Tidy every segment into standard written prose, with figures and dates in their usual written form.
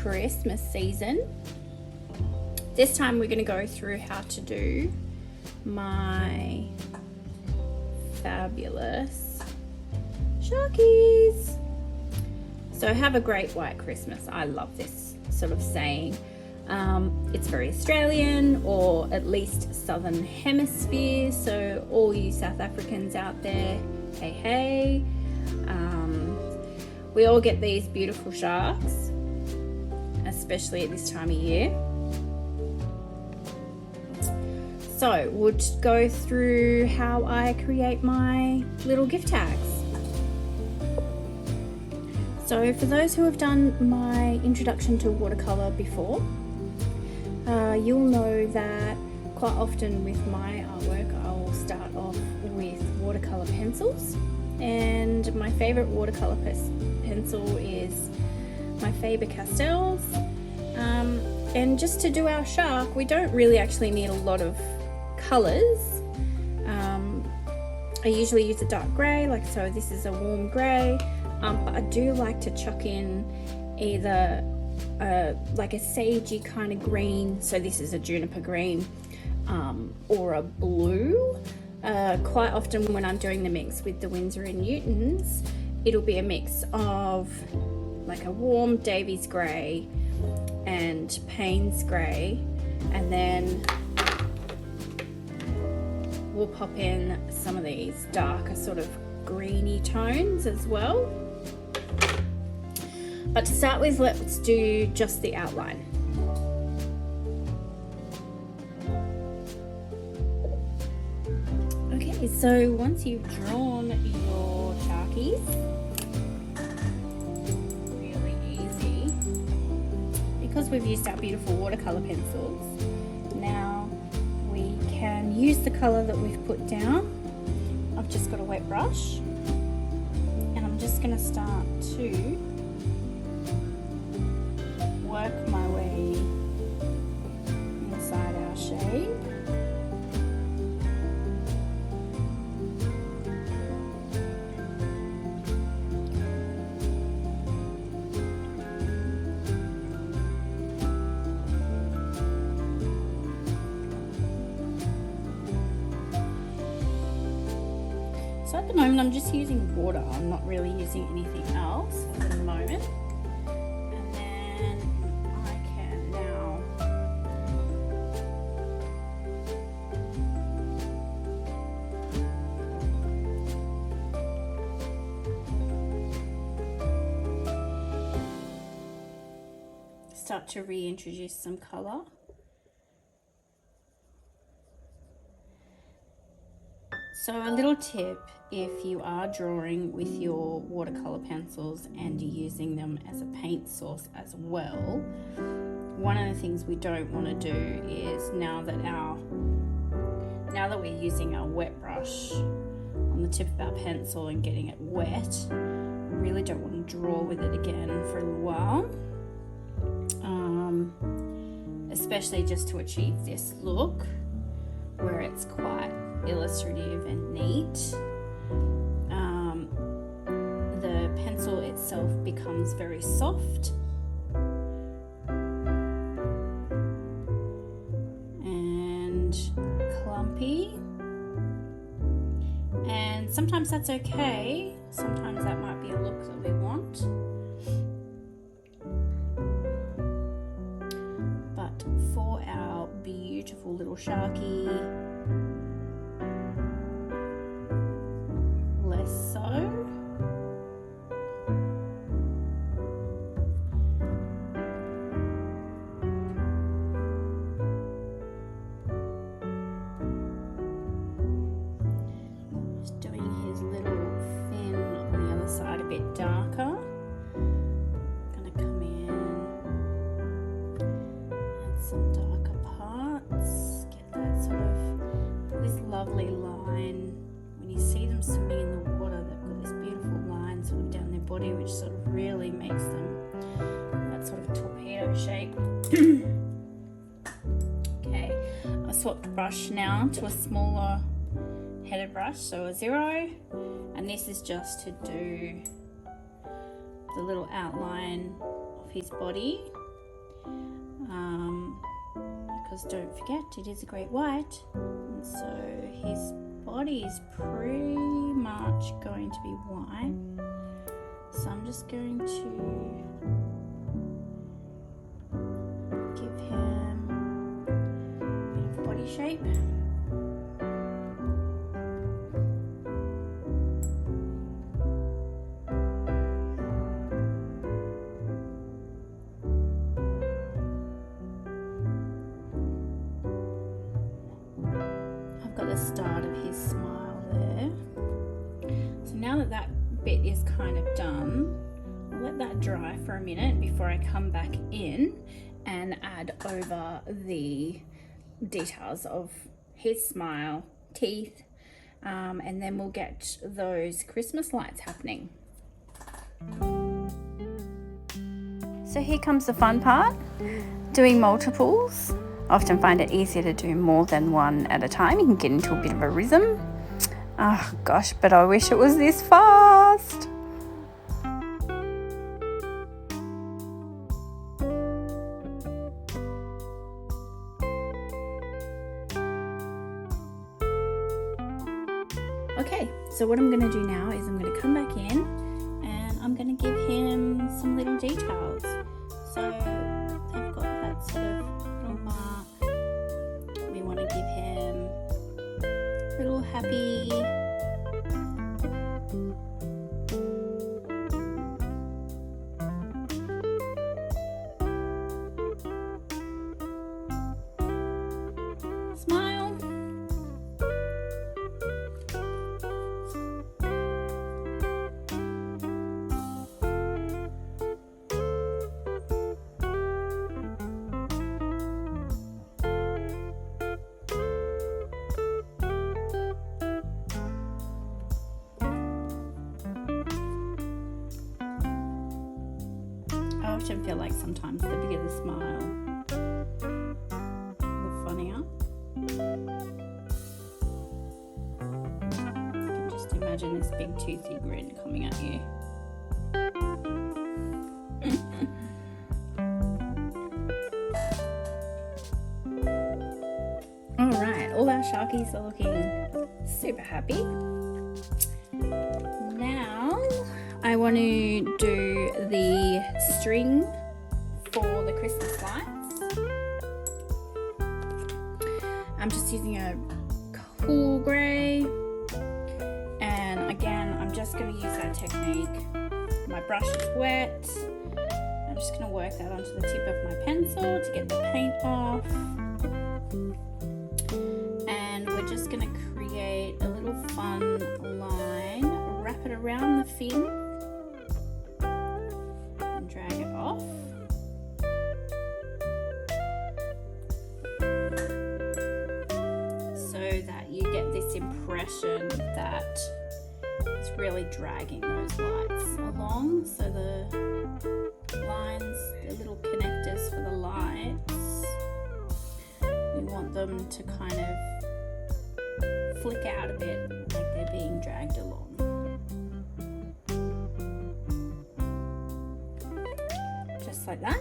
Christmas season. This time we're going to go through how to do my fabulous Sharkies. So have a great white Christmas. I love this sort of saying. It's very Australian, or at least Southern Hemisphere. So all you South Africans out there, hey, hey. We all get these beautiful sharks, especially at this time of year. So we'll just go through how I create my little gift tags. So for those who have done my introduction to watercolor before, you'll know that quite often with my artwork I will start off with watercolor pencils, and my favorite watercolor pencil is my Faber-Castells. And just to do our shark, we don't really actually need a lot of colors. I usually use a dark grey, like so this is a warm grey, but I do like to chuck in either like a sagey kind of green, so this is a juniper green, or a blue. Quite often when I'm doing the mix with the Winsor & Newtons, it'll be a mix of like a warm Davies grey and Payne's grey, and then we'll pop in some of these darker sort of greeny tones as well. But to start with, let's do just the outline. Okay, so once you've drawn your Sharkies, really easy, because we've used our beautiful watercolor pencils, now we can use the color that we've put down. I've just got a wet brush, and I'm just going to start to work my way inside our shade. So at the moment I'm just using water, I'm not really using anything else at the moment. And then I can now start to reintroduce some colour. So a little tip, if you are drawing with your watercolor pencils and you're using them as a paint source as well, one of the things we don't want to do is now that we're using our wet brush on the tip of our pencil and getting it wet, we really don't want to draw with it again for a little while, especially just to achieve this look where it's quite illustrative and neat. The pencil itself becomes very soft and clumpy, and sometimes that's okay, sometimes that might be a look that we want. But for our beautiful little Sharky, so. Just doing his little fin on the other side a bit darker. Gonna come in, add some darker parts, get that sort of this lovely line. When you see them swimming in the water, they've got this beautiful line sort of down their body, which sort of really makes them that sort of torpedo shape. Okay, I swapped brush now to a smaller headed brush, so a 0, and this is just to do the little outline of his body. because don't forget, it is a great white, and so his body is pretty much going to be white. So I'm just going to give him a bit of body shape. Got the start of his smile there. So now that that bit is kind of done, I'll let that dry for a minute before I come back in and add over the details of his smile, teeth, and then we'll get those Christmas lights happening. So here comes the fun part, doing multiples. I often find it easier to do more than one at a time. You can get into a bit of a rhythm. Oh gosh, but I wish it was this fast. Okay, so what I'm going to do now is I'm going to come back in and I'm going to give him some little details. So I've got that sort of little mark. We want to give him a little happy smile. I often feel like sometimes the bigger the smile, the funnier. You can just imagine this big toothy grin coming at you. Alright, all our sharkies are looking super happy. Now I want to do the string for the Christmas lights. I'm just using a cool grey, and again I'm just going to use that technique. My brush is wet. I'm just going to work that onto the tip of my pencil to get the paint off, and we're just going to create a little fun line, wrap it around the fin and drag it off. So that you get this impression that it's really dragging those lights along. So the lines, the little connectors for the lights, we want them to kind of flick out a bit, like they're being dragged along. Just like that.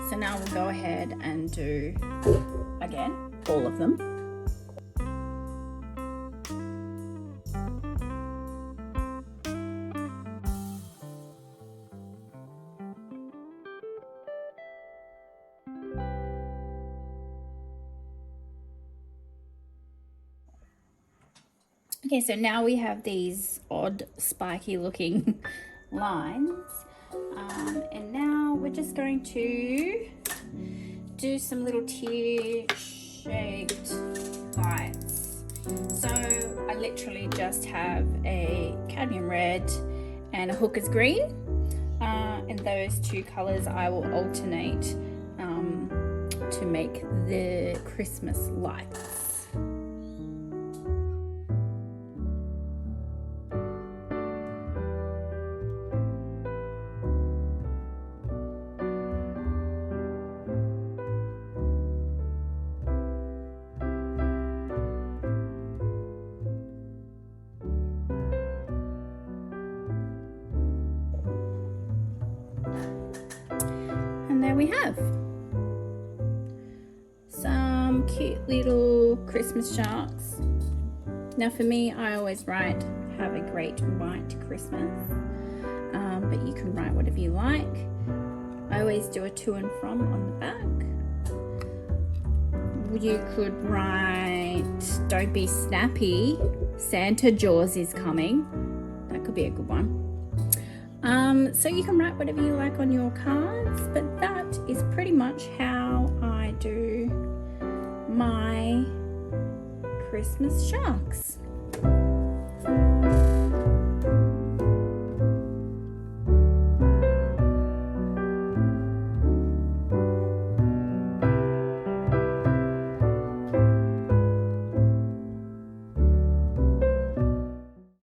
So now we'll go ahead and do, again, all of them. Okay, so now we have these odd spiky looking lines, and now we're just going to do some little tear shaped lights. So I literally just have a cadmium red and a hooker's green, and those two colors I will alternate to make the Christmas lights. And there we have little Christmas sharks. Now for me, I always write, have a great white Christmas, but you can write whatever you like. I always do a to and from on the back. You could write, don't be snappy, Santa Jaws is coming. That could be a good one. So you can write whatever you like on your cards, but that is pretty much how I do my Christmas sharks.